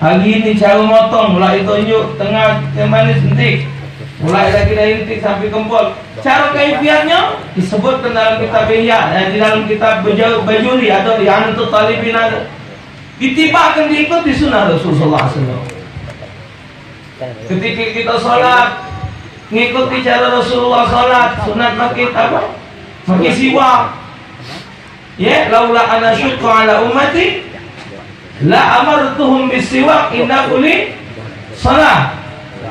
Hari ini cara motong, mulai tunjuk tengah yang manis sentik, mulai lagi dari intik sampai kempul. Cara kaifiatnya disebutkan dalam kitab Ihya, di dalam kitab Bajuri atau di Anut Talibin ada. Ditibakan diikut di sunnah Rasulullah SAW. Ketika kita sholat, ngikuti cara Rasulullah sholat, sunat pakai apa? Pakai siwak. Ya, laula ana syukra ala ummati la amartuhum bisiwak inda kulli shalah.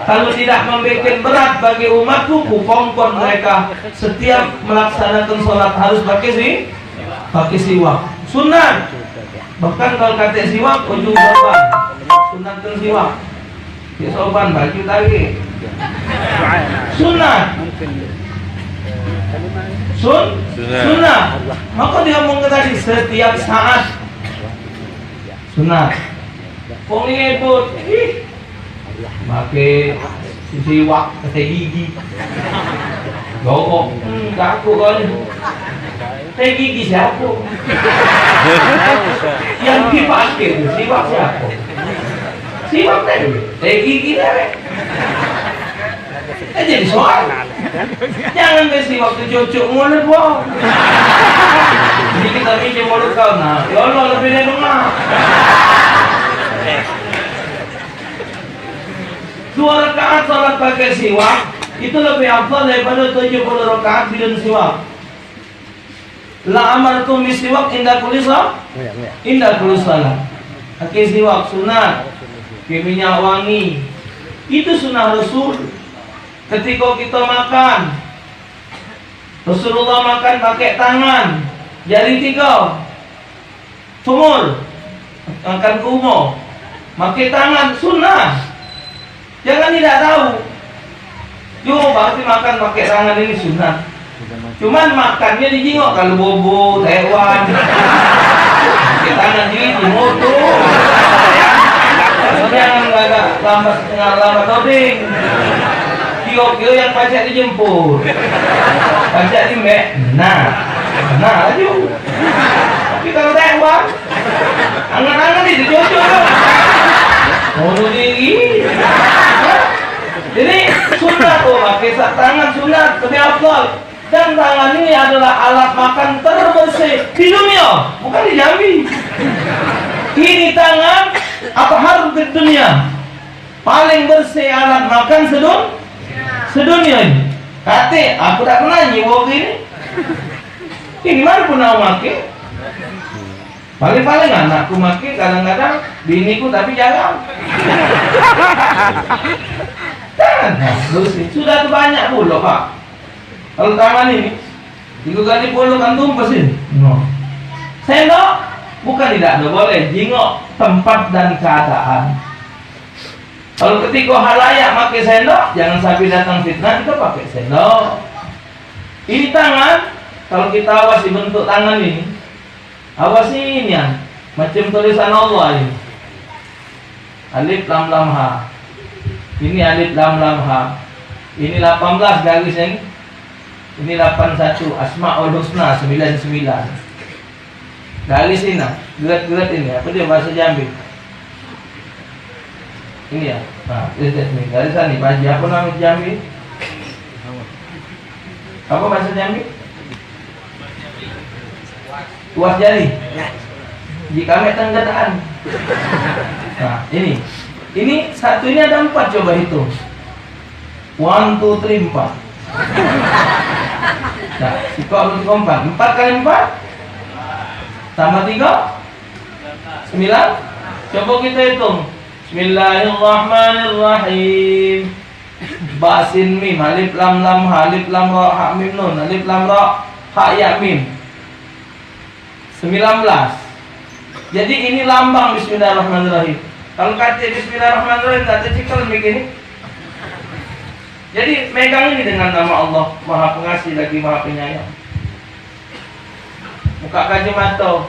Kalau tidak membuat berat bagi umatku, kupongkon mereka setiap melaksanakan sholat harus pakai siwak. Sunat. Bahkan kalau kata siwak ujung sopan, sunatkan siwak. Di sopan baju tadi. Sunat. Sunnah. Maka dia ngomong tadi setiap saat sunat. Pokoknya itu pakai siwak, pakai gigi. Gokok, aku kan. Pakai gigi siapa? Yang dipakai itu siwak siapa? Siwak tadi, pakai gigi deh. Jadi soal. Jangan besi waktu cucuk mulut wong. Jadi kita pinjam mulut kau nah. Ya Allah lebih dari rumah. 2 rakaat salat pakai siwak itu lebih afdal daripada 70 rakaat bidun siwak. La amartum bisiwak inda kulli salat. Pakai siwak sunat. Pakai minyak wangi. Itu sunnah Rasul. Ketika kita makan, Rasulullah makan pakai tangan, jari 3, sumur, makan kumo, pakai tangan, sunnah. Jangan tidak tahu. Yo, berarti makan pakai tangan ini sunnah. Cuman makannya dijingok kalau bobo, hewan, pakai tangan ini moto. Jangan agak lambat toding. Kio yang pajak dijemput, pajak di mek, nah laju. Tapi kalau tewak, angan-angan itu cocok. Mau diri. Jadi sunat tuh pakai tangan sunat lebih afdal. Dan tangan ini adalah alat makan terbersih di dunia, bukan di Jambi. Ini tangan apa harus di dunia paling bersih alat makan sedunia ini. Kate, aku tak pernah nyiwok ini. Ini mana pun aku make. Paling-paling anakku make, kadang-kadang biniku tapi jarang. Nah, sudah banyak puluh Pak. Kalau tangan ini, 3 kali puluh kan tumpes ini. No. Sendok, bukan tidak ada boleh. Jingok tempat dan keadaan. Kalau ketika halayak pakai sendok, jangan sampai datang fitnah, kita pakai sendok. Ini tangan, kalau kita awasi bentuk tangan ini, awasi ini ya, macam tulisan Allah ini. Alif lam lam ha. Ini alif lam lam ha. Ini 18 garis ini. Ini 81 Asmaul Husna 99. Garis ini, gerat-gerat ini, apa dia bahasa Jambi? Ini ya, nah, ini garisan nih, Pak apa namanya Jambi? Apa bahasa Jambi? Tuas jari. Jika kami tenggataan. Nah, ini satu ini ada 4, coba hitung. 1, 2, 3, 4. Nah, sikok harus 4 kali 4 tambah 3 9. Coba kita hitung. Bismillahirrahmanirrahim. Basin mim, alif lam lam ha, alif lam ra ha mim nun, alif lam ra ha ya mim. 19. Jadi ini lambang bismillahirrahmanirrahim. Kalau kata bismillahirrahmanirrahim kata cikal begini. Jadi megang ini dengan nama Allah, Maha Pengasih lagi Maha Penyayang. Buka kaji mata.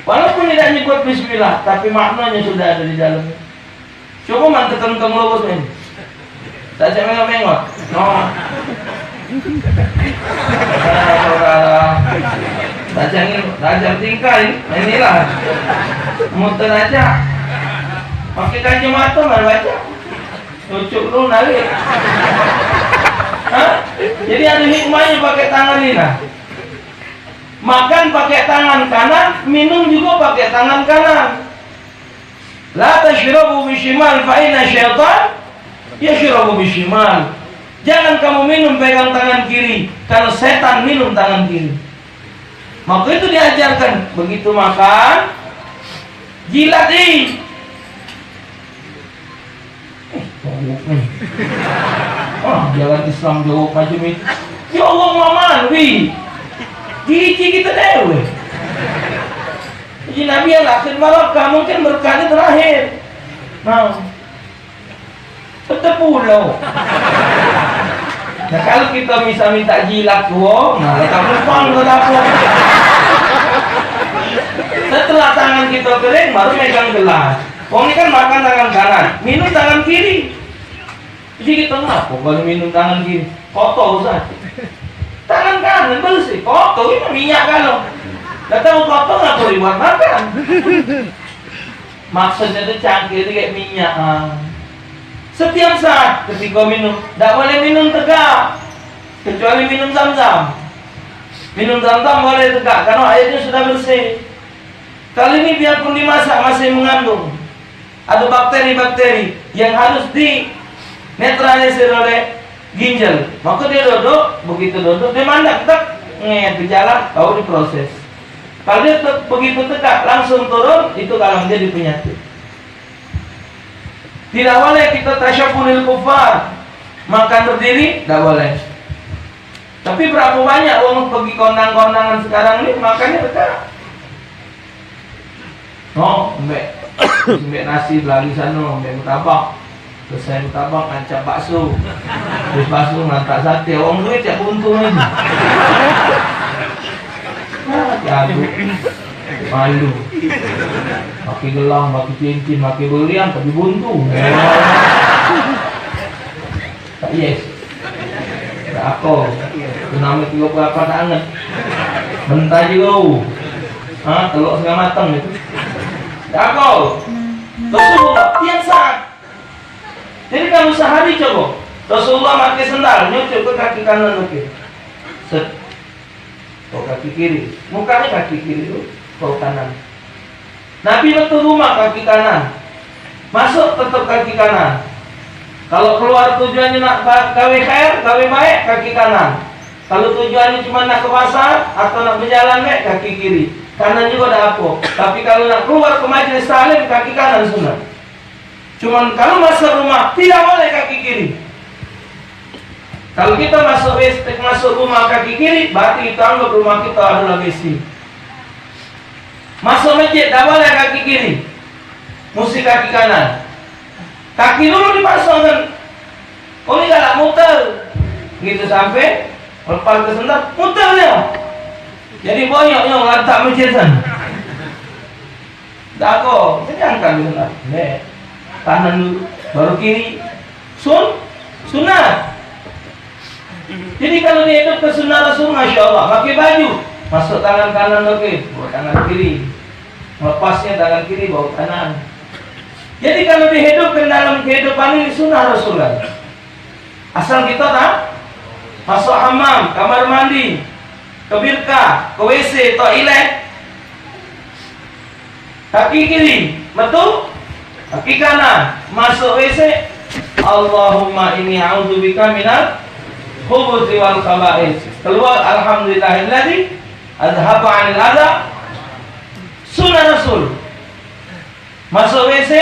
Walaupun tidak nyebut bismillah, tapi maknanya sudah ada di dalamnya. Coba mantekan kamu lurus ini. Saya mengok-mengok. No. Tajam tingkah inilah. Muter aja. pakai kacamata mana baca? Cucuk lu nalik. Hah? Jadi ada hikmahnya pakai tangan ini nah. Makan pakai tangan kanan, minum juga pakai tangan kanan. La tashrabu bishimal fa inna syaitan yashrabu bishimal. Jangan kamu minum pegang tangan kiri, karena setan minum tangan kiri. Maka itu diajarkan, begitu makan jilat nih. Jalan Islam jauh macam itu. Ya Allah maman, wi. Gigi kita dewe. Jadi Nabi yang akhir barokah mungkin berkali terakhir. Nah, tetap pulau. Nah kalau kita bisa minta jilat tuh, nah kita berpang ke dapur. Setelah tangan kita kering, baru megang gelas. Oh ini kan makan tangan kanan, minum tangan kiri. Jadi kita ngapa kalau minum tangan kiri? Kotor Ustaz. Tangan kanan bersih, kotor itu minyak kalau. Gak tahu kotor nggak boleh buat makan. Maksudnya itu cangkir kayak minyak. Setiap saat ketika minum, tidak boleh minum tegak, kecuali minum zam-zam. Minum zam-zam boleh tegak karena airnya sudah bersih. Kali ini biarpun dimasak masih mengandung ada bakteri-bakteri yang harus di netralisir oleh ginjal. Maka dia duduk, begitu duduk dia mandek tak nget berjalan, baru diproses. Kalau dia begitu tegak langsung turun, itu kalau menjadi penyakit. Tidak boleh kita tasyabunil kufar, makan berdiri, tidak boleh. Tapi berapa banyak orang pergi kondangan-kondangan sekarang ini makannya tegak. Oh, mbak nasi lagi sana, mbak mutabak. Selesai mutabak ngancam bakso. Terus bakso ngantak sate. Orang duit tak buntung ini. Aduh, malu. Pakai gelang, pakai cincin, pakai berlian, tapi buntung. Tak yes. Tak apa. Kenapa 38 tangan. Bentar juga. Telur setengah matang itu. Tak apa. Rasulullah tiap saat. Jadi kalau sehari coba Rasulullah pakai sendal nyucuk ke kaki kanan oke. Set. Ke kaki kiri. Mukanya kaki kiri itu ke kanan. Nabi betul rumah kaki kanan. Masuk tetap kaki kanan. Kalau keluar tujuannya nak gawe khair, gawe baik kaki kanan. Kalau tujuannya cuma nak ke pasar atau nak berjalan baik kaki kiri. Kanan juga ada apa. Tapi kalau nak keluar ke majelis taklim kaki kanan sunat. Cuman kalau masuk rumah tidak boleh kaki kiri. Kalau kita masuk rumah kaki kiri, berarti kita anggap rumah kita adalah besi. Masuk masjid tidak boleh kaki kiri, mesti kaki kanan. Kaki dulu dipasangkan. Oh ini galak muter, gitu sampai lepas ke sendal muternya. Jadi banyak yang lantak masjid sana. Tak kok, jadi angkat dulu lah. Kanan dulu, baru kiri. Sunat. Jadi kalau dia hidup ke sunnah Rasul, Masya Allah, pakai baju, masuk tangan kanan oke, bawa tangan kiri. Lepasnya tangan kiri, bawa kanan. Jadi kalau dihidupkan dalam kehidupan ini sunnah Rasulullah. Asal kita tak masuk hammam, kamar mandi, ke birka, ke WC, toilet, kaki kiri, betul? Kaki kanan, masuk WC, Allahumma inni a'udzubika minal khubuthi wal khaba'ith. Keluar alhamdulillahilladzi adhaba 'anil adza. Sunnah Rasul. Masuk WC,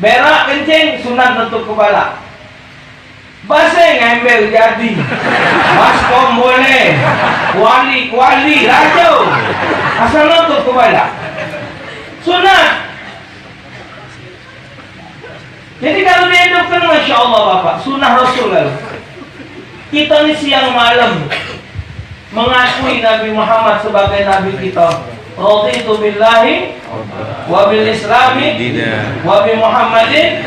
berak kencing, sunat nutup kepala. Basah ngambil jadi. Baskom boleh. Kuali, rajau. Asal nutup kepala. Sunat. Jadi kalau dihidupkan, Masya Allah Bapak, sunnah Rasul lalu. Kita ini siang malam mengakui Nabi Muhammad sebagai Nabi kita. Raditu billahi wa bil islami wa bi Muhammadin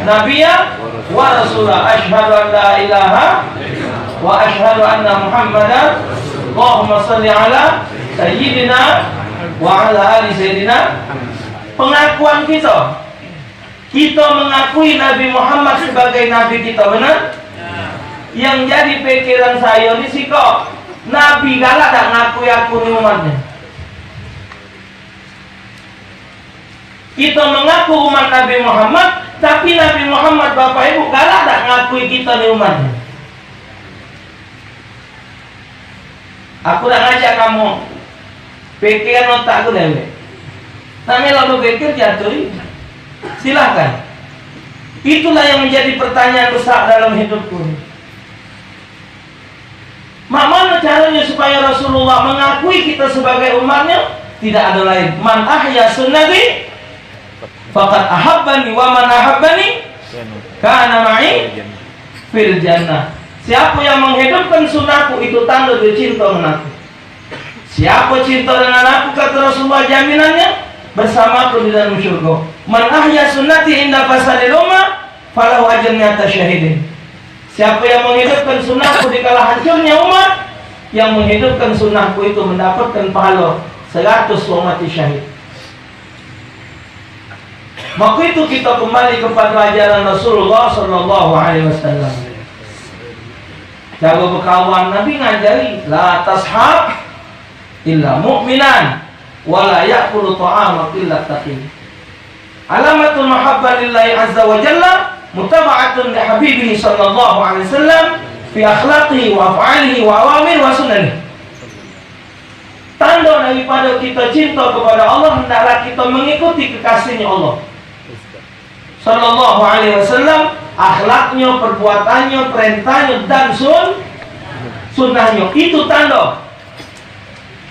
nabiyya wa rasulah. Asyhadu an la ilaha wa asyhadu anna Muhammadan. Allahumma salli ala sayyidina wa ala ali sayyidina pengakuan kita. Kita mengakui Nabi Muhammad sebagai Nabi kita, benar? Yang jadi pikiran saya ini sih kok Nabi galak tak ngakui aku ni umatnya. Kita mengaku umat Nabi Muhammad, tapi Nabi Muhammad Bapak Ibu galak tak ngakui kita ni umatnya. Aku nak ngajak kamu pikiran otak aku deh. Tapi lalu pikir jatuh. Silahkan. Itulah yang menjadi pertanyaan besar dalam hidupku. Mana caranya supaya Rasulullah mengakui kita sebagai umatnya? Tidak ada lain. Man ahya sunnati faqad ahabbani wa man ahabbani kana ma'i fil jannah. Siapa yang menghidupkan sunnahku itu tanda dia cinta dengan aku. Siapa cinta dengan aku, kata Rasulullah, jaminannya bersamaku di dalam syurga. Man ahya sunnati inda fasadil ummah falahu ajrun atas syahidin. Siapa yang menghidupkan sunnahku di kala hancurnya umat, yang menghidupkan sunnahku itu mendapatkan pahala 100 mati syahid. Maka itu kita kembali kepada ajaran Rasulullah sallallahu alaihi wasallam. Jaga berkawan, Nabi ngajari la tashab illa mu'minan wala ya'kulu ta'amak illa taqi. Alamatul mahabbah lillahi azza wa jalla mutaba'atun li habibihi sallallahu alaihi wasallam fi akhlaqihi wa af'alihi wa awamir wa sunanihi. Tanda daripada kita cinta kepada Allah hendaklah kita mengikuti kekasihnya Allah sallallahu alaihi wasallam, akhlaknya, perbuatannya, perintahnya dan sunnahnya. Itu tanda.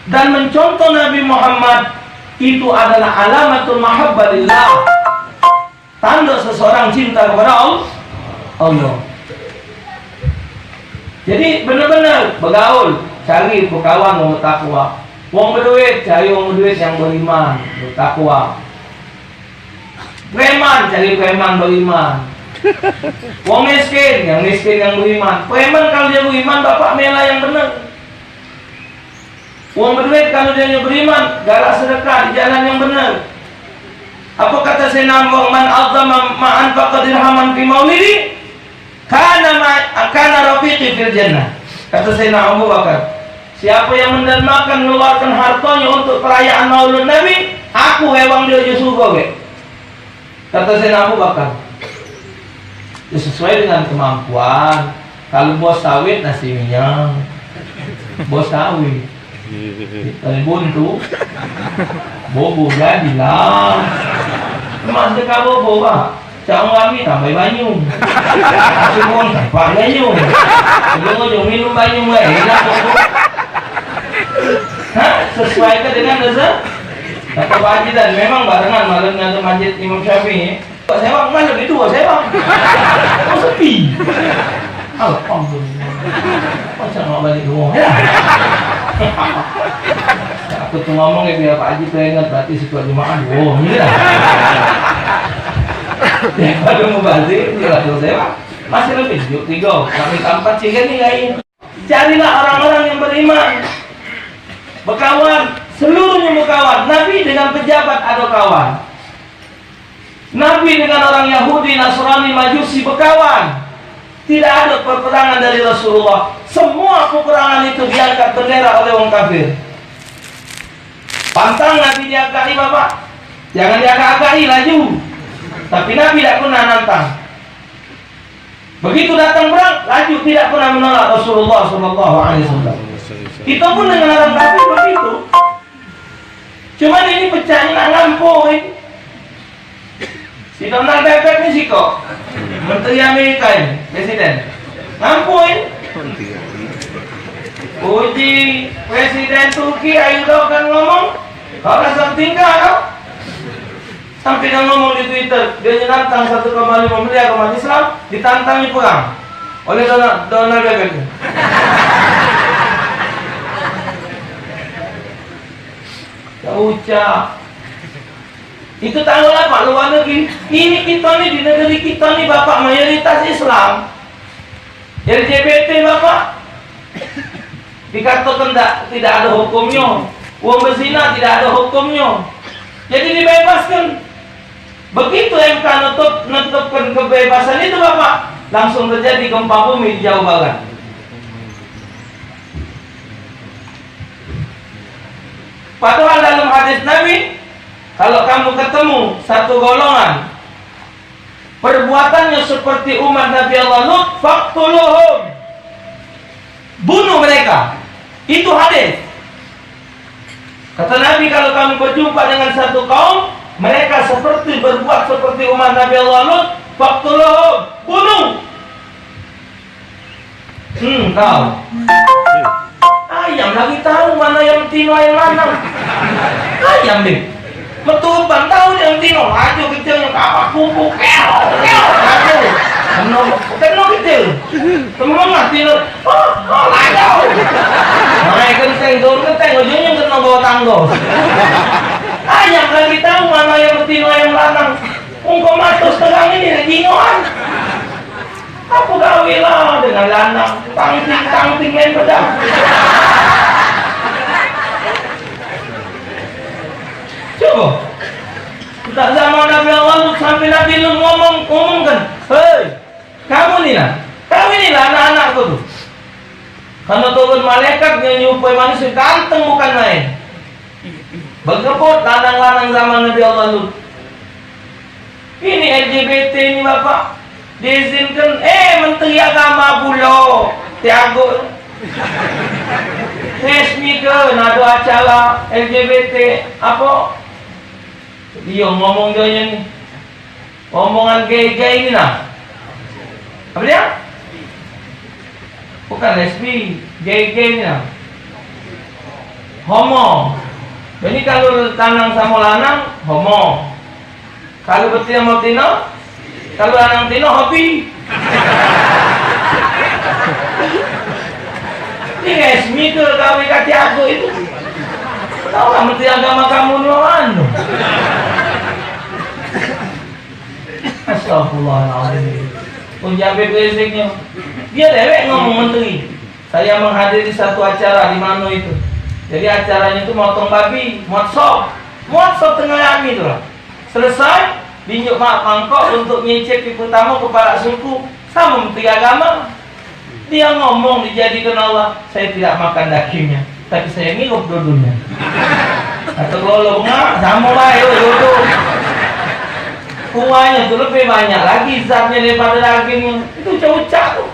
Dan mencontoh Nabi Muhammad itu adalah alamatul mahabbah lillah, tanda seseorang cinta kepada Allah. Jadi benar-benar bergaul, cari berkawan yang bertakwa. Wong berduit, cari wong berduit yang beriman, bertakwa. Preman, cari preman beriman. Wong miskin yang beriman. Preman kalau dia beriman, bapak mela yang benar. Wong berduit kalau dia beriman, galak sedekah di jalan yang benar. Apa kata Sayyidina man azama ma'an faqad dirhaman fi maulidi kana rafiqi fil jannah. Kata Sayyidina Abu Bakar, siapa yang mendermakan mengeluarkan hartanya untuk perayaan Maulid Nabi, aku hewang dia di surga ke. Kata Sayyidina Abu Bakar, ya sesuai dengan kemampuan. Kalau bos sawit nasi minyak, bos sawit tali buntu bobo jadilah. Mas dekat bobo pak cang kami tambah banyu semua tambah banyu ujung minum banyu enak. Sesuai dengan rezeki kata Pak Haji, dan memang barengan malamnya ke masjid Imam Syafi'i. Pak sewang mana lebih tua sewang sepi. Alhamdulillah macam nak balik rumah ya. Aku tuh ngomong ya biar Pak Haji tuh ingat, berarti setelah Jumat ini lah. Ya kalau mau balik tidak tuh sewa masih lebih 3 kami tempat cikan nih lain. Carilah orang-orang yang beriman, berkawan, seluruhnya berkawan. Nabi dengan pejabat ada kawan. Nabi dengan orang Yahudi, Nasrani, Majusi berkawan. Tidak ada peperangan dari Rasulullah. Semua peperangan itu diangkat bendera oleh orang kafir. Pantang Nabi diangkat bapak, jangan diangkat laju. Tapi Nabi tidak pernah nantang. Begitu datang perang, laju, tidak pernah menolak Rasulullah sallallahu alaihi wasallam. Kita pun dengan orang kafir begitu. Cuman ini pecahnya nak ngampoi. Si Donald Trump ini sih kok Menteri Amerika ini, Presiden ngampoi. Uji Presiden Turki ayo kan ngomong, kau rasa tinggal kau. Sampai dia ngomong di Twitter, dia menantang 1,5 miliar umat Islam ditantangi perang oleh Donald Trump. Ya ucap itu tanggal apa luar negeri. Ini kita nih di negeri kita nih bapak mayoritas Islam, LGBT bapak dikatakan tidak ada hukumnya, uang berzina tidak ada hukumnya, Jadi dibebaskan. Begitu MK menetapkan kebebasan itu Bapak, langsung terjadi gempa bumi di Jawa Barat. Padahal dalam hadis Nabi, kalau kamu ketemu satu golongan perbuatannya seperti umat Nabi Allah Lut, faqtuluhum, bunuh mereka. Itu hadis. Kata Nabi, kalau kamu berjumpa dengan satu kaum, mereka berbuat seperti umat Nabi Allah Lut, faqtuluhum, bunuh. Kau ayam lagi tahu mana yang tino yang lanang. Ayam deh. Metuban tahu yang tino, maju kecilnya kapak kuku, maju. Keno kecil. Temen tino, lajau. Naik kenteng, turun kenteng, ujungnya kena bawa tanggo. Ayam lagi tahu mana yang tino yang lanang. Ungkau matus tegang ini tinoan. Aku kawilah dengan lanang, tangting main pedang. Coba, tak zaman Nabi Allah sampai Nabi Lut ngomongkan, hei, kamu nih lah anak-anakku tuh. Karena turun malaikat yang nyupai manusia ganteng bukan main. Bergebut lanang-lanang zaman Nabi Allah Lut. Ini LGBT ini Bapak. Diizinkan, Menteri Agama Pulau Tiago resmi ke nado acara LGBT apa? Dia ngomong dia nih, omongan gay-gay ini nah, apa dia? Bukan resmi, gay-gay ini nah, homo. Jadi kalau lanang sama lanang, homo. Kalau betina sama betina, kalau anak tino hobi. Ini resmi ke kawin kaki aku itu. Tahu lah menteri agama kamu anu. Astagfirullahaladzim. Penjabat basic-nya. Dia dewek ngomong menteri. Saya menghadiri satu acara di mana itu. Jadi acaranya itu motong babi, motsop tengah yami itu lah. Selesai. Dinjuk mak mangkok untuk nyicip di pertama kepala suku sama menteri agama. Dia ngomong dijadikan Allah, saya tidak makan dagingnya, tapi saya ngirup dulunya. Atau kalau nggak sama lah itu kuahnya tuh lebih banyak lagi zatnya daripada dagingnya. Itu cocok tuh.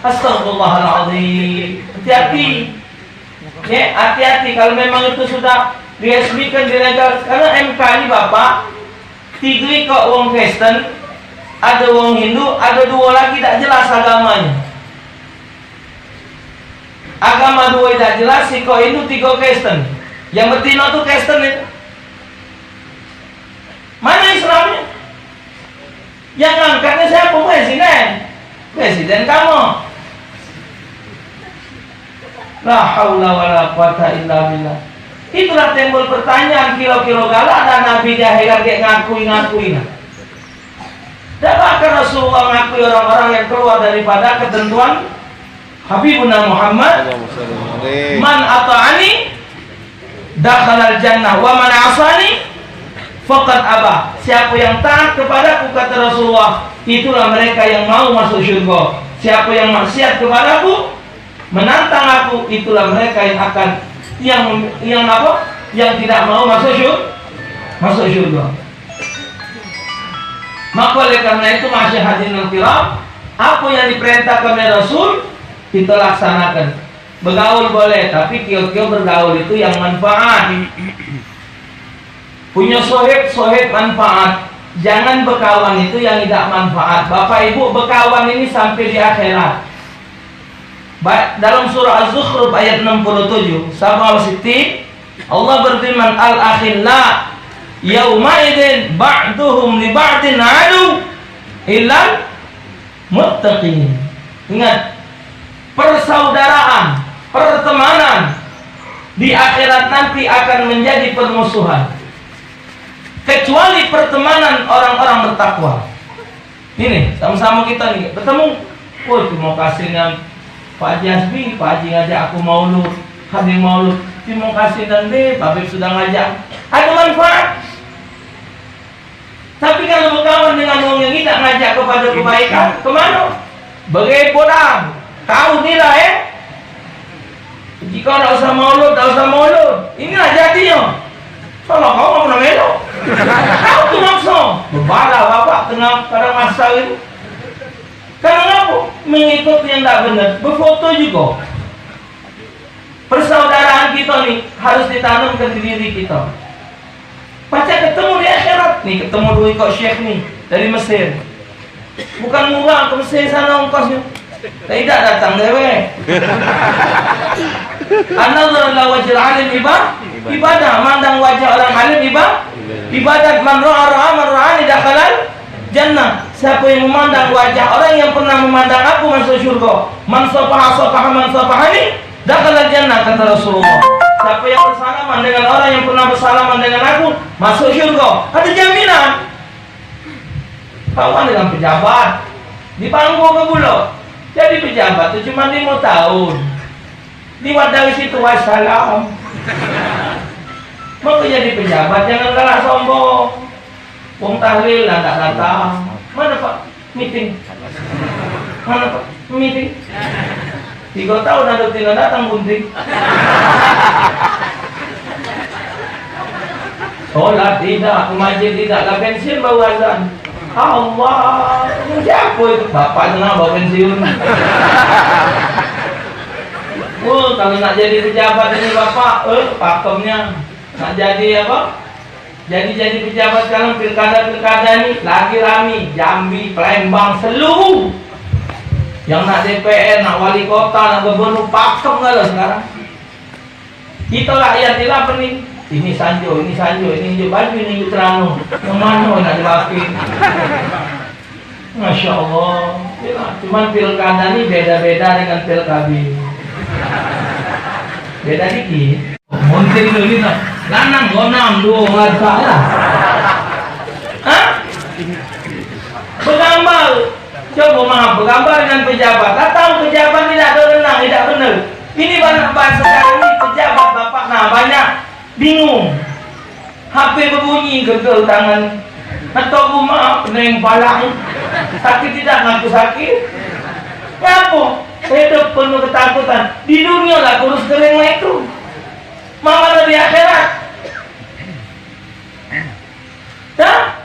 Astagfirullahaladzim. Hati-hati. Ya, hati-hati kalau memang itu sudah diresmikan dilegal. Karena MK ini Bapak tigri kok wong Kristen, ada wong Hindu, ada dua lagi tak jelas agamanya. Agama dua tak jelas, si kok Hindu, tiga Kristen. Yang betina tuh Kristen itu. Mana Islamnya? Yang angkatnya siapa? Presiden kamu. La haula wala quwata illa billah. Itulah timbul pertanyaan kilo-kilo galak dan Nabi Jahil kayak ngakui. Dan bahkan Rasulullah ngakui orang-orang yang keluar daripada ketentuan Habibuna Muhammad. Man ata'ani dakhalal jannah wa man asani faqad aba. Siapa yang taat kepadaku kata Rasulullah, itulah mereka yang mau masuk syurga. Siapa yang maksiat kepadaku, menantang aku, itulah mereka yang akan yang apa? Yang tidak mau masuk syurga. Maka oleh karena itu masih hadirin kiram, apa yang diperintahkan oleh Rasul kita laksanakan. Bergaul boleh, tapi kio-kio bergaul itu yang manfaat. Punya sohib manfaat. Jangan berkawan itu yang tidak manfaat. Bapak Ibu berkawan ini sampai di akhirat. Dalam surah Az-Zukhruf ayat 67 sama Siti, Allah berfirman al-akhilla yauma idzin ba'duhum li ba'din adu illal muttaqin. Ingat, persaudaraan, pertemanan di akhirat nanti akan menjadi permusuhan kecuali pertemanan orang-orang bertakwa. Ini sama-sama kita nih bertemu, terima kasihnya Pak Haji Hasbi, Pak Haji ngajak aku maulud, hadir maulud. Terima kasih nanti Habib sudah ngajak. Ada manfaat. Tapi kalau berkawan dengan orang yang tidak ngajak kepada kebaikan, kemana? Bagai bodoh. Tahu nilai. Jika tak usah maulud, tak usah maulud. Inilah jadinya. Kalau kau mau melok, kau tu maksud. Berbalah bapak tengah pada masa itu. Karena apa? Mengikut yang tak benar. Berfoto juga. Persaudaraan kita ni harus ditanamkan di diri kita. Pacar ketemu di akhirat nih, ketemu dua ikut syekh nih dari Mesir. Bukan murah ke Mesir sana ongkosnya. Tidak datang dewe. An-nazar wajhil alim ibadah, mandang wajah orang alim ibadah. Man ra'ani dakhalal jannah. Siapa yang memandang wajah orang yang pernah memandang aku masuk surga. Man safaha man safahani dakhalal jannah, kata Rasulullah. Siapa yang bersalaman dengan orang yang pernah bersalaman dengan aku masuk surga. Ada jaminan. Kawan dengan pejabat dipanggil ke Bulog. Jadi pejabat itu cuma 5 tahun. Lewat dari situ wassalam. Mau jadi pejabat jangan kalah sombong. Wong tahlil lah tak datang. Mana Pak? Meeting. Mana Pak? Meeting. 3 tahun ada tidak datang gunting. Sholat tidak, ke masjid tidak, ke pensiun baru azan. Allah, siapa itu? Bapak tenang bawa pensiun. Oh, kalau nak jadi pejabat ini bapak, pakemnya nak jadi apa? Jadi pejabat sekarang pilkada ini lagi rame, Jambi, Palembang, seluruh. Yang nak DPR, nak wali kota, nak gubernur, pakem nggak lo sekarang? Kita rakyat ini apa nih? Ini sanjo, ini hijau baju, ini hijau terang. Yang mana nak dilapin? Masya Allah. Cuman pilkada ini beda-beda dengan pilkada. Beda dikit. Montir dulu kita. Lanang, gonang, dua warga lah. Hah? Bergambar. Coba maaf, bergambar dengan pejabat. Tak tahu pejabat tidak ada renang, tidak benar. Ini banyak bahasa sekarang ini pejabat bapak. Nah banyak bingung. HP berbunyi gegel tangan. Atau rumah pening palak. Sakit tidak ngaku sakit. Kenapa? Hidup penuh ketakutan. Di dunia lah kurus kering lah itu. Mana di akhirat? Dah?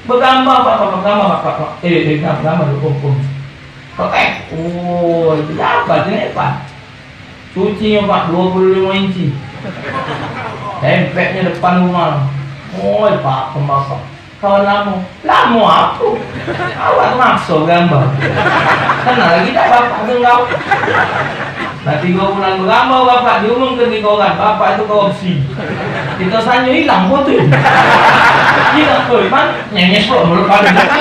Bergambar Pak. Bergambar hukum. Pakai. Oh, itu apa ini Pak? Cucinya Pak 25 inci. Tempeknya depan rumah. Oh Pak pembapak. Kawan lama aku. Awak maksud gambar. Kenal lagi tak bapak engkau. Nanti 3 bulan bergambar bapak diumumkan di koran. Bapak itu korupsi. Kita sanyo hilang foto. Hilang tuh, man nyanyi sebelum melupakan kita.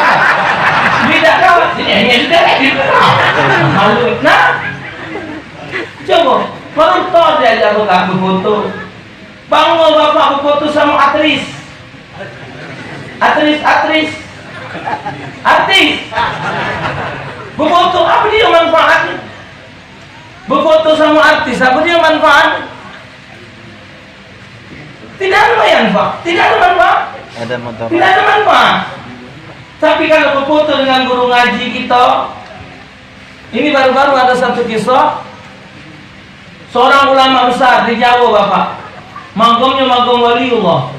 Tidak kawat, nyanyi sudah di malu. Nah, coba, baru tahu dia jago kamu foto. Bangun bapak berfoto sama artis. Berfoto apa dia manfaatnya? Berfoto sama artis apa dia manfaat? Tidak ada manfaat. Tidak ada manfaat. Tapi kalau berfoto dengan guru ngaji kita, ini baru-baru ada satu kisah. Seorang ulama besar di Jawa bapak, magomnya magom waliullah.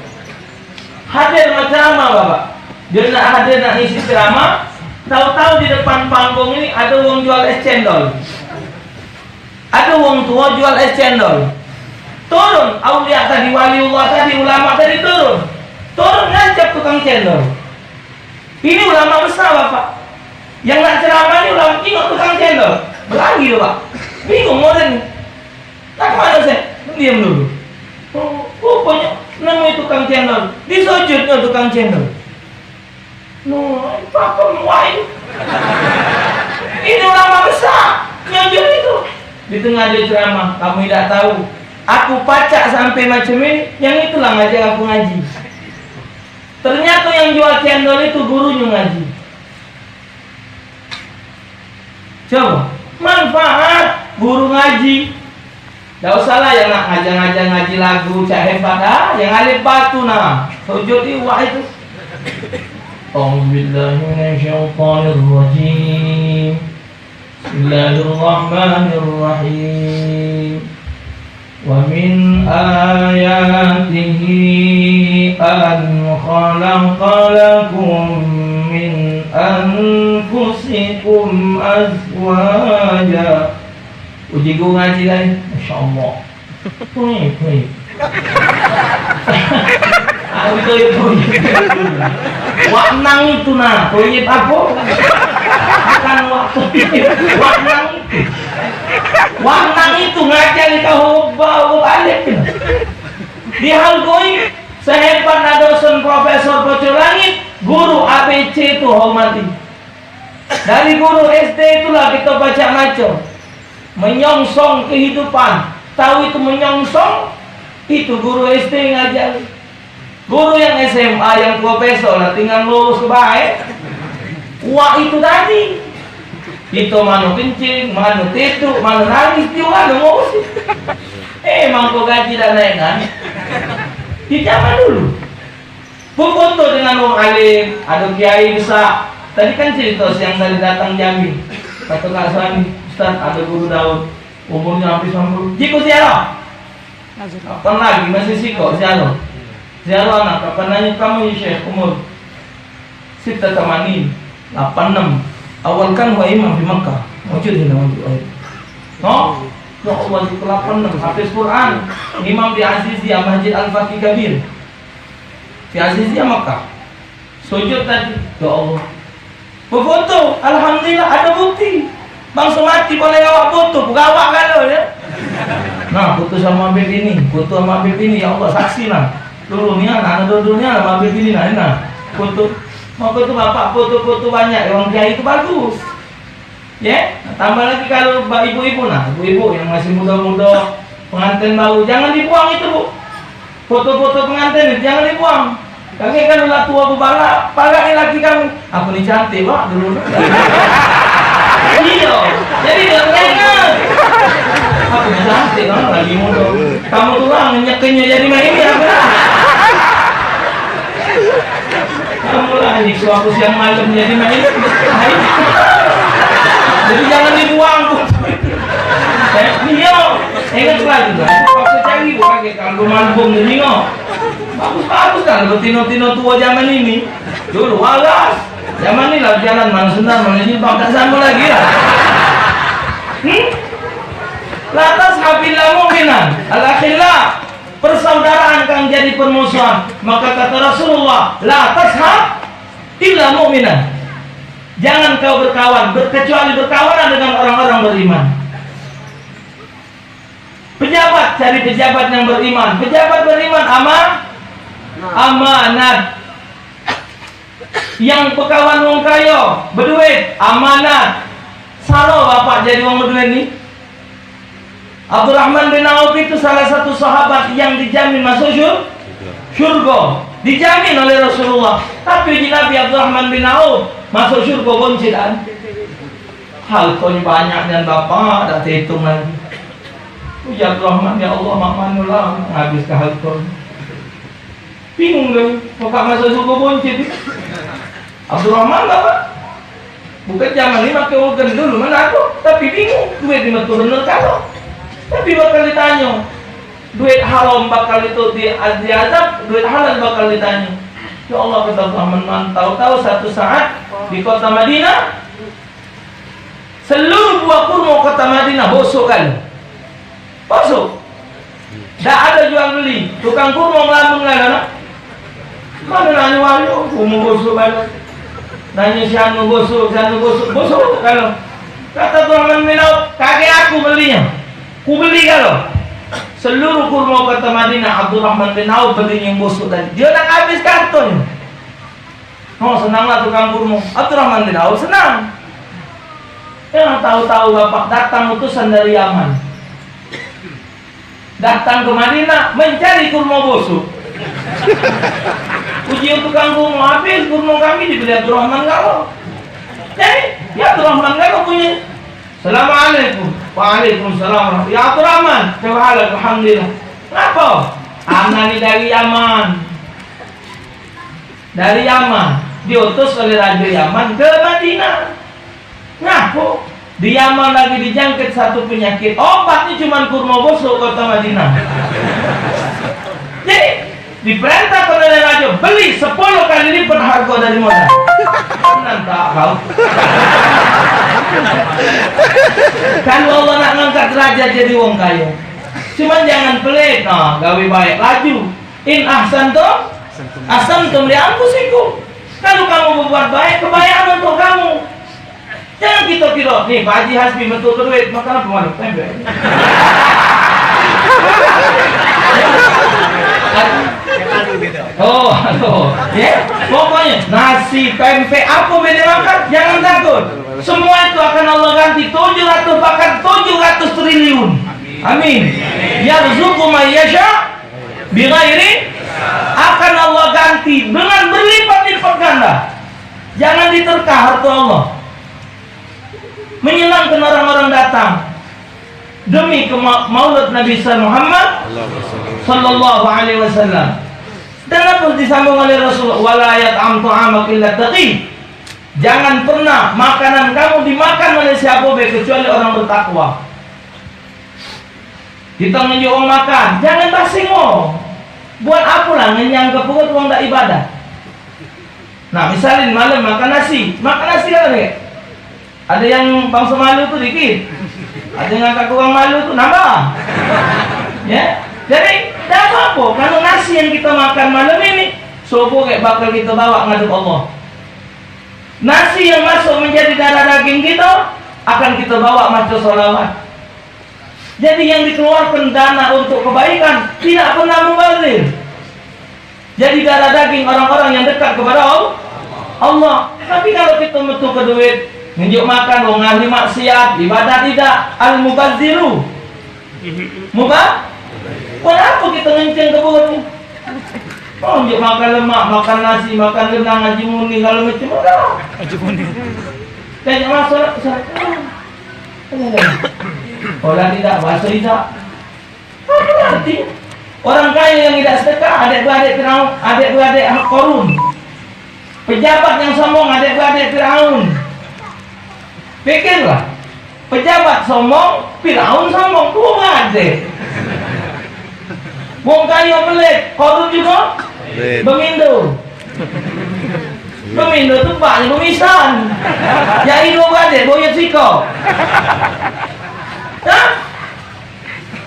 Hadir ceramah bapak. Dia nak hadir nak isi ceramah. Tahu-tahu di depan panggung ini ada wong jual es cendol. Ada wong tua jual es cendol. Turun, aulia tadi, waliullah tadi, ulama tadi turun. Turun ngancap tukang cendol. Ini ulama besar bapak. Yang nak ceramah ini ulama tengok tukang cendol. Berlari loh pak. Bingung modern. Nak kemana saya? Diam dulu. Rupanya namanya tukang cendol. Disujudnya tukang cendol. Papa muai. Ini ulama besar. Nyajur itu. Di tengah dia ceramah, kamu tidak tahu. Aku pacak sampai macam ini. Yang itulah ngajar aku ngaji. Ternyata yang jual cendol itu gurunya ngaji. Coba, manfaat guru ngaji. Tidak usah lah yang nak ngaji lagu cak hebat yang alif batu nah. Sujud di wah itu. A'udzubillahiminasyaitonirrajim. Bismillahirrahmanirrahim. Wa min ayatihi an khalaqalakum min anfusikum azwaja. Uji gua ngaji lagi, Masya Allah. Pui. Aku itu. Waknang itu nah, proyek apa? Bukan waktu. Waknang itu. Waknang itu ngajar di kau balik. Di Halgoi sehebat dosen Profesor Bocor Langit, guru ABC itu hormati. Dari guru SD itulah kita baca macam. Menyongsong kehidupan. Tahu itu menyongsong? Itu guru SD ngajar. Guru yang SMA, yang profesor lah, tinggal lulus ke baik. Wah itu tadi. Itu manu kencing, manu tituk, manu nangis, itu manu ngusik. Emang kau gaji dan naik kan? Di zaman dulu. Foto dengan orang alim, ada kiai besar. Tadi kan cerita yang dari datang Jambi. Kata Kak Suami, Ustaz, ada guru Daud, umurnya hampir 90. Jiko siapa? Kapan lagi masih siko siapa? Siapa anak? Kapan nanya kamu ya Syekh umur? Sita tamani 86. Awal kan wa imam di Makkah. Wujud di nama itu. No? Ya Allah itu 86. Hafiz Quran. Imam di Aziziyah Masjid Al-Faqih Kabir. Di Aziziyah Makkah. Sujud tadi. Ya Allah. Berfoto, alhamdulillah ada bukti. Bang Sumati boleh awak foto, pegawak kalau ya. Nah, foto sama Habib ini, foto sama Habib ini, ya Allah saksi lah. Dulu ni anak dulu-dulunya sama Habib ini nah, foto. Mau foto bapak foto-foto banyak, orang kiai itu bagus. Ya, tambah lagi kalau ibu-ibu nah, ibu-ibu yang masih muda-muda, pengantin baru, jangan dibuang itu bu. Foto-foto pengantin jangan dibuang. Kami kan udah tua bubala, palahin lagi kamu. Aku ni cantik, wah dulu. Iya, jadi dia ingat. Aku ni cantik, kan lagi muda. Kamu tulang nyekennya jadi main ini apa? Kamu lah nyiksa aku siang malam jadi main. Jadi jangan dibuang. Iya, ingat lagi kan? Waktu canggih bukan kayak kalau manggung ni bagus kan tino-tino tua zaman ini. Dulu walas. Zaman ini lah jalan mana Sunda mana Jepang tak sama lagi lah. Lantas habillah mu'minan al-akhillah, persaudaraan kan jadi permusuhan. Maka kata Rasulullah, la tashab illa mu'minan. Jangan kau berkawan kecuali berkawan dengan orang-orang beriman. Pejabat, cari pejabat yang beriman. Pejabat beriman amanat. Yang pekawan wong kaya berduit amanat. Salah bapak jadi wong berduit ni. Abdurrahman bin Auf itu salah satu sahabat yang dijamin masuk syurga. Dijamin oleh Rasulullah. Tapi uji Nabi Abdurrahman bin Auf masuk syurga boncilan. Halkonya banyak dan bapak dah terhitung lagi. Uji Abdurrahman, ya Allah makmanullah habis ke halkon. Bingung dong, kok masuk syurga boncit. Abdurrahman bapak. Bukan zaman ini pakai organ dulu mana aku, tapi bingung duit di betul benar kalau. Tapi bakal ditanya, duit haram bakal itu diazab, duit halal bakal ditanya. Ya Allah kata Abdurrahman, tahu-tahu satu saat di kota Madinah, seluruh buah kurma kota Madinah bosok kan, bosok. Tak ada jual beli, tukang kurma melambung lah, mana nanya walu, kurma bosok banget. Nanya si anu bosok kalau kata Abdurrahman bin Auf, kakek aku belinya, ku beli kalau seluruh kurma kota Madinah. Abdurrahman bin Auf beli yang bosok tadi, dia nak habis karton. Oh senanglah tukang kurma. Abdurrahman bin Auf senang. Yang tahu-tahu bapak datang utusan dari Yaman, datang ke Madinah mencari kurma bosok. Uji tukang kurma habis, kurma kami dibeli Abdurrahman kalau. Jadi ya Abdurrahman kalau punya Assalamualaikum. Waalaikumsalam. Ya Abdurrahman, coba halal, alhamdulillah. Kenapa? Anak ini dari Yaman. Dari Yaman, diutus oleh Raja Yaman ke Madinah. Ngaku di Yaman lagi dijangkit satu penyakit, obatnya cuma kurma busuk kota Madinah. Jadi diperintah oleh Raja beli 10 kali lipat harga dari modal. Nanti kau. Kalau Allah nak ngangkat raja jadi wong kaya, cuman jangan pelit, nah gawe baik laju. In ahsantum ahsantum li anfusikum. Kalau kamu berbuat baik, kebaikan untuk kamu. Jangan kita kira nih Pak Haji Hasbi betul duit, maka apa malu tempe. Oh, ya, pokoknya nasi, pempek, apa beda makan, jangan takut. Semua itu akan Allah ganti 700 bahkan 700 triliun. Amin. Yarzuqu may yasha bighairi, akan Allah ganti dengan berlipat-lipat ganda. Jangan diterka harta Allah. Menyenangkan orang-orang datang demi maulid Nabi Muhammad sallallahu alaihi wasallam. Dan apa disambung oleh Rasulullah, wala yat'am ta'amak illa taqi. Jangan pernah makanan kamu dimakan oleh siapa kecuali orang bertakwa. Kita ngenyuruh makan, jangan basingo. Buat apa lah ngenyang ke perut orang tak ibadah. Nah, misalnya malam makan nasi kan ya? Ada yang bangsa malu tuh dikit, ada yang ngangkat kurang malu tuh nambah. Ya, jadi tak apa-apa. Kalau nasi yang kita makan malam ini, subuh kayak bakal kita bawa ngadep Allah. Nasi yang masuk menjadi darah daging kita akan kita bawa masuk sholawat. Jadi yang dikeluarkan dana untuk kebaikan tidak pernah mubazir. Jadi darah daging orang-orang yang dekat kepada Allah. Tapi kalau kita metu ke duit, nunjuk makan, wong ahli maksiat, ibadah tidak, al-mubaziru. Mubah? Kenapa kita ngenceng ke perut? Oh, nunjuk makan lemak, makan nasi, makan rendang, haji muni, kalau macam mana? Haji muni. Tanya masuk, orang tidak, bahasa tidak. Nanti orang kaya yang tidak sedekah, adik-beradik Firaun, adik-beradik Qarun. Pejabat yang sombong, adik-beradik Firaun. Pikirlah, pejabat sombong, Firaun sombong, bukan adik. Wong kaya pelit, Qarun juga Bemindo. Bemindo itu banyak pemisahan. Ya itu adik, boyot siko. Hah?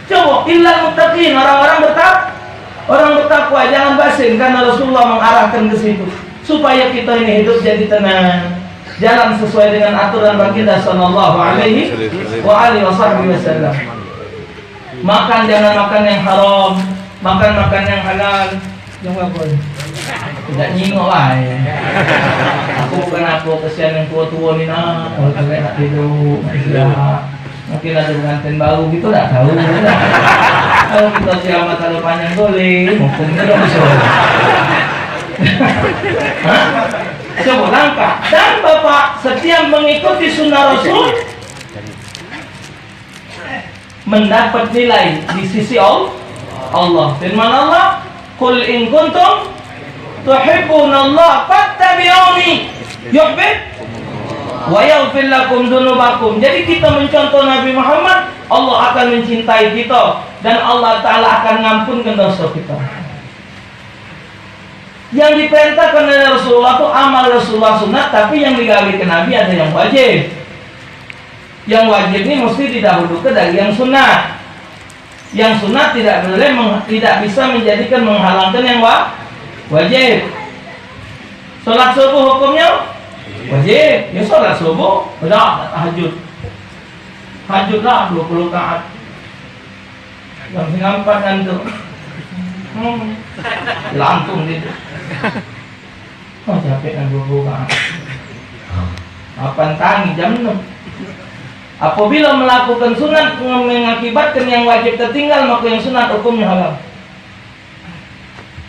Coba illal muttaqin, orang bertakwa jangan basin, karena Rasulullah mengarahkan ke situ supaya kita ini hidup jadi tenang, jalan sesuai dengan aturan baginda sallallahu alaihi wasallam. Makan jangan makan yang haram, makan yang halal. Jangan apa? Tidak nyingok lah ya. Aku bukan aku, kesian yang tua-tua ni nak. Kalau kalian nak tidur, nak istirahat. Mungkin ada pengantin baru gitu, tak tahu. Kalau kita ceramah terlalu panjang boleh, hukumnya dong soal. Coba langkah. Dan Bapak setiap mengikuti sunnah Rasul mendapat nilai di sisi Allah. Firman Allah, "Qul in kuntum tuhibbunallaha fattabi'uni yuhibbukum wa yaghfir lakum dzunubakum." Jadi kita mencontoh Nabi Muhammad, Allah akan mencintai kita dan Allah Ta'ala akan ngampunkan dosa kita. Yang diperintahkan oleh Rasulullah itu amal Rasulullah sunat, tapi yang digawe ke Nabi ada yang wajib. Yang wajib ini mesti didahulukan dari yang sunat. Yang sunat tidak bisa menjadikan menghalangkan yang wajib. Sholat subuh hukumnya wajib. Ya sholat subuh, udah tahajud. Tahajudlah 20 rakaat. Yang singampan ngantuk. Lantung gitu. Oh capek kan 20 rakaat. Apaan tangi jam 6. Apabila melakukan sunat mengakibatkan yang wajib tertinggal, maka yang sunat hukumnya halal.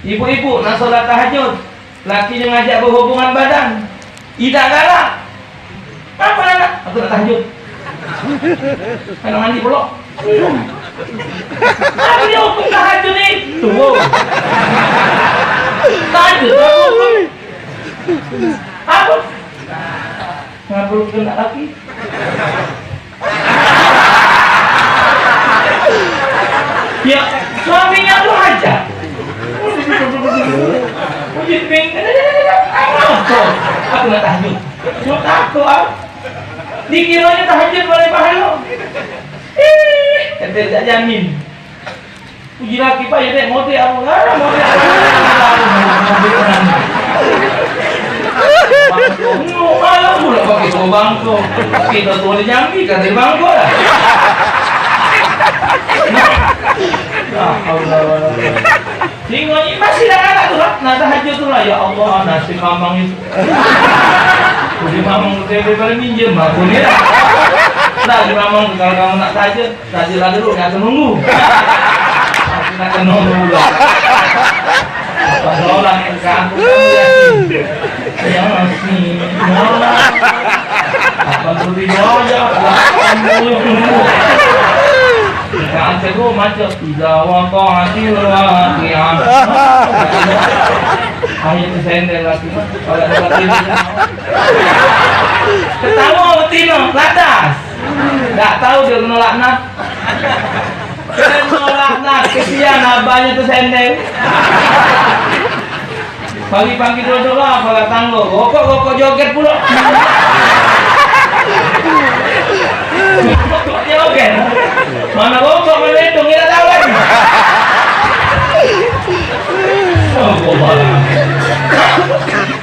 Ibu-ibu nak sholat tahajud, laki yang ngajak berhubungan badan, tidak galak. Apa nak? Aku nak tahajud. Kan mandi belum? Aku dia hukum tahajud itu. Tahajud aku hukum. Aku nggak perlu kena lagi. Ya suaminya tuh aja. Aku nggak tahajud. Aku dikiranya tahajud boleh pahala. Tidak jamin. Puji laki pak ya dek mau dek aku nggak mau dek. Bangko malam pula pakai bawa bangko. Kita tuh di Jambi kan di bangko lah. Allah. Sehingga ini masih ada tuh lah. Nah tahajud tuh lah ya Allah nasi mamang itu. Jadi mamang udah boleh minjem aku nih lah. Nah di mamang kalau kamu nak tahajud lagi dulu nggak menunggu. Aku nak menunggu lah. Pas orang yang kamu ya masih apa beri aja yang aku macam tidak waktu hati latihan hanya sendiri lagi kalau latihan ketemu Tino latas nggak tahu dia menolak kesian abahnya tuh sendiri pagi-pagi dulu lah kalau tanggo gokok joget pula joget mana gokok melendung kita tahu lagi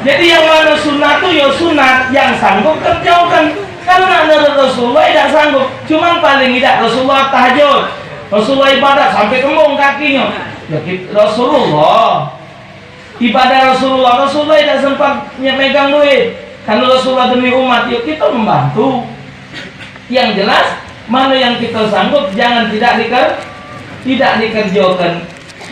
jadi yang mana sunat tuh ya sunat yang sanggup kerjakan karena ada Rasulullah tidak sanggup cuman paling tidak Rasulullah tahajud Rasulullah ibadah sampai kembung kakinya ya Rasulullah ibadah Rasulullah tidak sempat megang duit karena Rasulullah demi umat yuk kita membantu yang jelas mana yang kita sanggup jangan tidak dikerjakan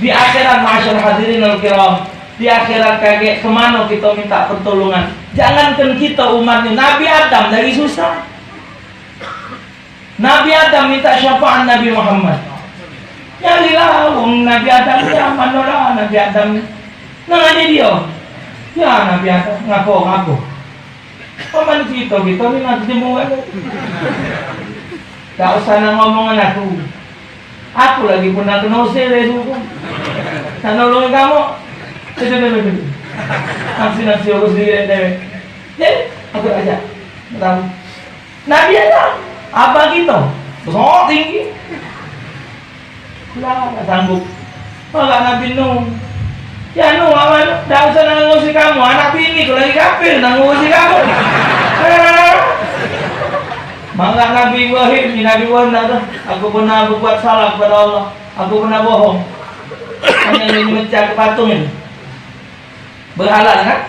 di akhirat masyarakat hadirin al-kiram di akhirat kaget kemana kita minta pertolongan jangankan kita umatnya Nabi Adam dari susah Nabi Adam minta syafaat Nabi Muhammad ya lilah Nabi Adam ya manolah Nabi Adam nanya dia ya Nabi Adam ngaku paman kita ni nanti jemuan tak usah ngomongan aku lagi pernah kenal sele suku tak nolongin kamu nasi urus diri jadi aku aja tahu Nabi Adam apa gitu besar tinggi lah gak sanggup malah Nabi Nuh ya Nuh aman tak usah ngurusi kamu anak bini kalau lagi kafir ngurusi kamu maka Nabi Ibrahim aku pernah berbuat salah kepada Allah aku pernah bohong hanya memecah ke patung ini berhala kan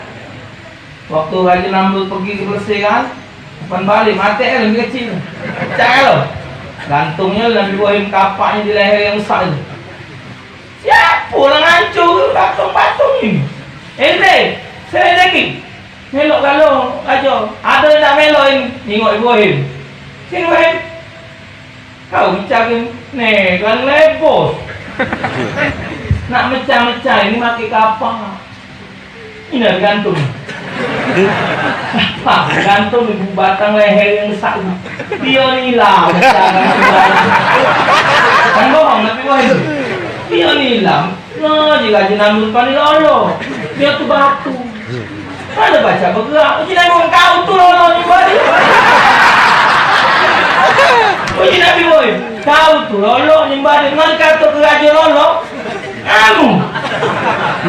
waktu lagi Namrud pergi ke bersihkan depan balik mati lebih kecil pecah loh gantungnya Nabi Ibrahim kapaknya di leher yang besar itu siapa orang hancur patung-patung ini ente saya lagi melok kalau aja ada yang tak melok ini tengok Ibrahim sini Ibrahim kau bicakin nih kan lepos nak mecah-mecah ini pakai kapak ini dari gantung gantung di batang leher yang besar dia nilam kan bohong tapi Ibrahim dia nilam nah jika jenam lupa lolo dia tuh batu ada baca bergerak ujian ngomong kau tuh lolo nih bari ujian Nabi boy kau tuh lolo nih bari man kata ke raja lolo kamu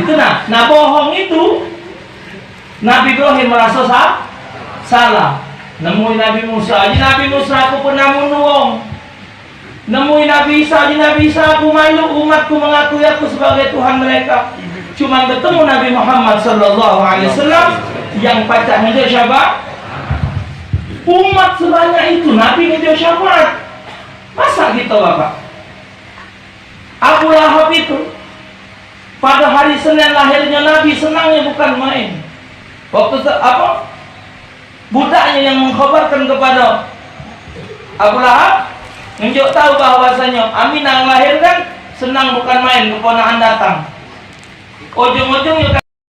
itu nah bohong itu Nabi Ibrahim merasa salah nemuin Nabi Musa aja Nabi Musa aku pernah menuong nemuin Nabi Isa aku malu umatku mengakui aku sebagai Tuhan mereka cuma bertemu Nabi Muhammad sallallahu alaihi wasallam yang pacak ngejar syafaat umat sebanyak itu Nabi ngejar syafaat masa gitu Bapak Abu Lahab itu pada hari Senin lahirnya Nabi senangnya bukan main waktu budaknya yang mengkhabarkan kepada Abu Lahab nunjuk tahu bahwasanya Aminah melahirkan senang bukan main, keponakan datang. Ujung-ujungnya